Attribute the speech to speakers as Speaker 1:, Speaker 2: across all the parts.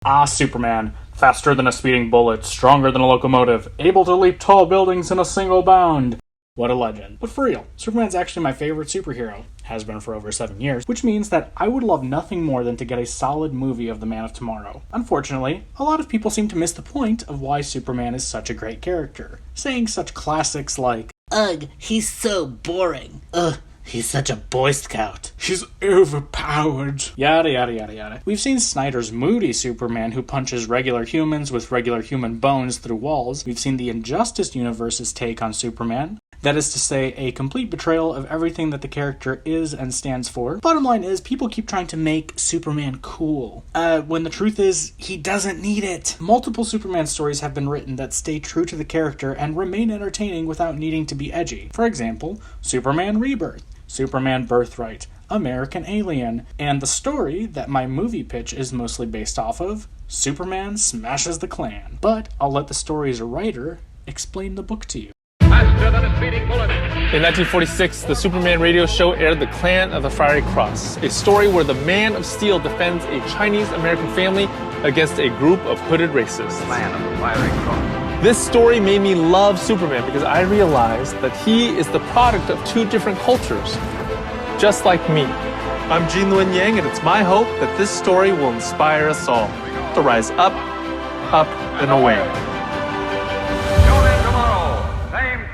Speaker 1: Ah, Superman. Faster than a speeding bullet, stronger than a locomotive, able to leap tall buildings in a single bound. What a legend. But for real, Superman's actually my favorite superhero. Has been for over 7 years, which means that I would love nothing more than to get a solid movie of the Man of Tomorrow. Unfortunately, a lot of people seem to miss the point of why Superman is such a great character, saying such classics like,
Speaker 2: "Ugh, he's so boring. Ugh, he's such a Boy Scout.
Speaker 1: he's overpowered, yada yada yada yada. We've seen Snyder's moody Superman who punches regular humans with regular human bones through walls. We've seen the Injustice universe's take on Superman. That is to say, a complete betrayal of everything that the character is and stands for. Bottom line is, people keep trying to make Superman cool, when the truth is, he doesn't need it. Multiple Superman stories have been written that stay true to the character and remain entertaining without needing to be edgy. For example, Superman Rebirth, Superman Birthright, American Alien, and the story that my movie pitch is mostly based off of, Superman Smashes the Klan. But I'll let the story's writer explain the book to you.
Speaker 3: Faster than a speeding bullet.
Speaker 4: In 1946, the Superman radio show aired The Clan of the Fiery Cross, a story where the Man of Steel defends a Chinese-American family against a group of hooded racists.
Speaker 3: Clan of the Fiery Cross.
Speaker 4: This story made me love Superman because I realized that he is the product of two different cultures, just like me. I'm Gene Luen Yang, and it's my hope that this story will inspire us all to rise up, and away.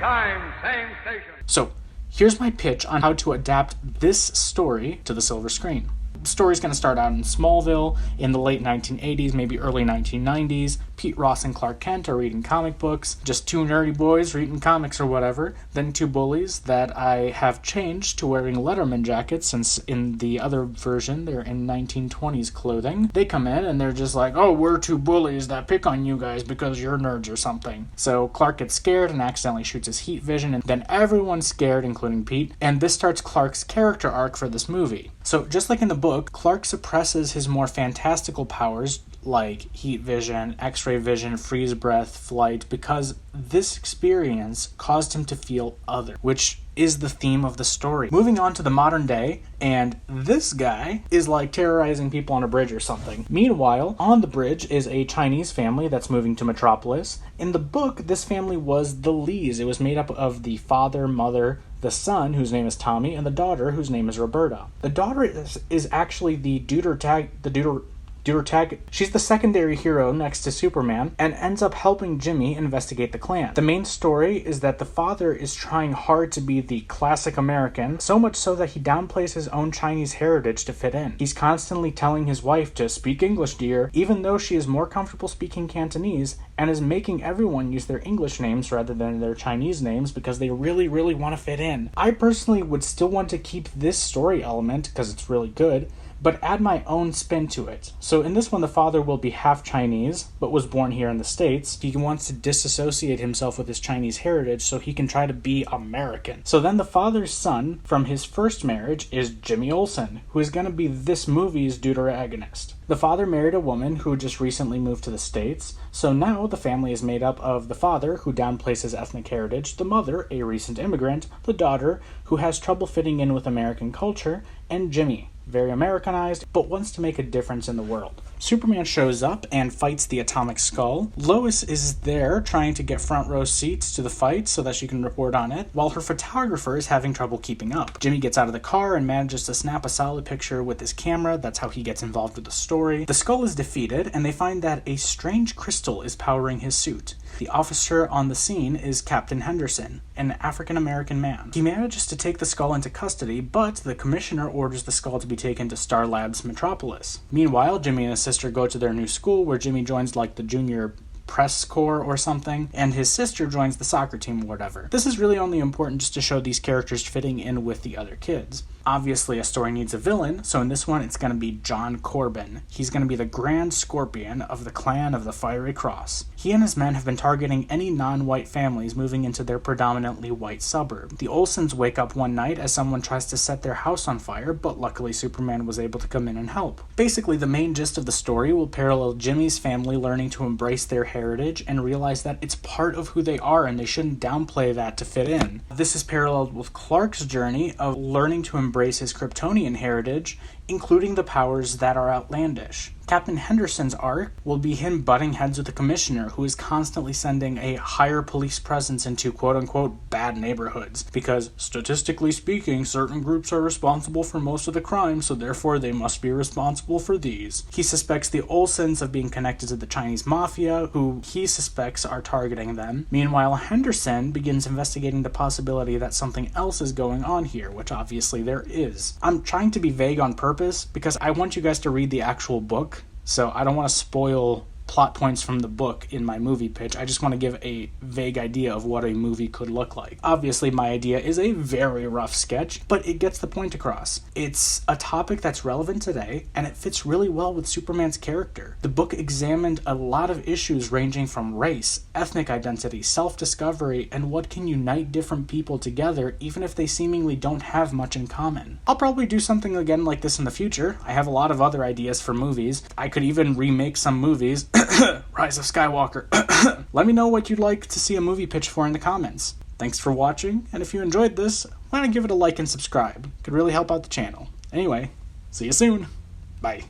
Speaker 3: Time, same station.
Speaker 1: So, here's my pitch on how to adapt this story to the silver screen. The story's going to start out in Smallville in the late 1980s, maybe early 1990s. Pete Ross and Clark Kent are reading comic books, just two nerdy boys reading comics or whatever. Then two bullies that I have changed to wearing Letterman jackets, since in the other version they're in 1920s clothing. They come in and they're just like, "Oh, we're two bullies that pick on you guys because you're nerds or something." So Clark gets scared and accidentally shoots his heat vision, and then everyone's scared, including Pete, and this starts Clark's character arc for this movie. So just like in the book, Clark suppresses his more fantastical powers like heat vision, x-ray vision, freeze breath, flight, because this experience caused him to feel other, which is the theme of the story. Moving on to the modern day, and this guy is like terrorizing people on a bridge or something. Meanwhile, on the bridge is a Chinese family that's moving to Metropolis. In the book, this family was the Lees. It was made up of the father, mother, the son, whose name is Tommy, and the daughter, whose name is Roberta. The daughter is actually the she's the secondary hero next to Superman and ends up helping Jimmy investigate the Klan. The main story is that the father is trying hard to be the classic American, so much so that he downplays his own Chinese heritage to fit in. He's constantly telling his wife to speak English, dear, even though she is more comfortable speaking Cantonese, and is making everyone use their English names rather than their Chinese names because they really, really want to fit in. I personally would still want to keep this story element because it's really good, but add my own spin to it. So in this one, the father will be half Chinese, but was born here in the States. He wants to disassociate himself with his Chinese heritage so he can try to be American. So then the father's son from his first marriage is Jimmy Olsen, who is going to be this movie's deuteragonist. The father married a woman who just recently moved to the States, so now the family is made up of the father, who downplays his ethnic heritage, the mother, a recent immigrant, the daughter, who has trouble fitting in with American culture, and Jimmy, very Americanized, but wants to make a difference in the world. Superman shows up and fights the Atomic Skull. Lois is there trying to get front row seats to the fight so that she can report on it, while her photographer is having trouble keeping up. Jimmy gets out of the car and manages to snap a solid picture with his camera. That's how he gets involved with the story. The Skull is defeated, and they find that a strange crystal is powering his suit. The officer on the scene is Captain Henderson, an African-American man. He manages to take the Skull into custody, but the commissioner orders the Skull to be taken to Star Labs Metropolis. Meanwhile, Jimmy and his sister go to their new school, where Jimmy joins like the junior press corps or something, and his sister joins the soccer team or whatever. This is really only important just to show these characters fitting in with the other kids. Obviously, a story needs a villain, so in this one, it's going to be John Corbin. He's going to be the Grand Scorpion of the Clan of the Fiery Cross. He and his men have been targeting any non-white families moving into their predominantly white suburb. The Olsens wake up one night as someone tries to set their house on fire, but luckily Superman was able to come in and help. Basically, the main gist of the story will parallel Jimmy's family learning to embrace their heritage and realize that it's part of who they are and they shouldn't downplay that to fit in. This is paralleled with Clark's journey of learning to embrace his Kryptonian heritage including the powers that are outlandish. Captain Henderson's arc will be him butting heads with the commissioner, who is constantly sending a higher police presence into quote-unquote bad neighborhoods, because statistically speaking, certain groups are responsible for most of the crime, so therefore they must be responsible for these. He suspects the Olsens of being connected to the Chinese mafia, who he suspects are targeting them. Meanwhile, Henderson begins investigating the possibility that something else is going on here, which obviously there is. I'm trying to be vague on purpose, because I want you guys to read the actual book, so I don't want to spoil plot points from the book in my movie pitch. I just want to give a vague idea of what a movie could look like. Obviously, my idea is a very rough sketch, but it gets the point across. It's a topic that's relevant today, and it fits really well with Superman's character. The book examined a lot of issues ranging from race, ethnic identity, self-discovery, and what can unite different people together even if they seemingly don't have much in common. I'll probably do something again like this in the future. I have a lot of other ideas for movies. I could even remake some movies. Rise of Skywalker. Let me know what you'd like to see a movie pitch for in the comments. Thanks for watching, and if you enjoyed this, why not give it a like and subscribe? It could really help out the channel. Anyway, see you soon. Bye.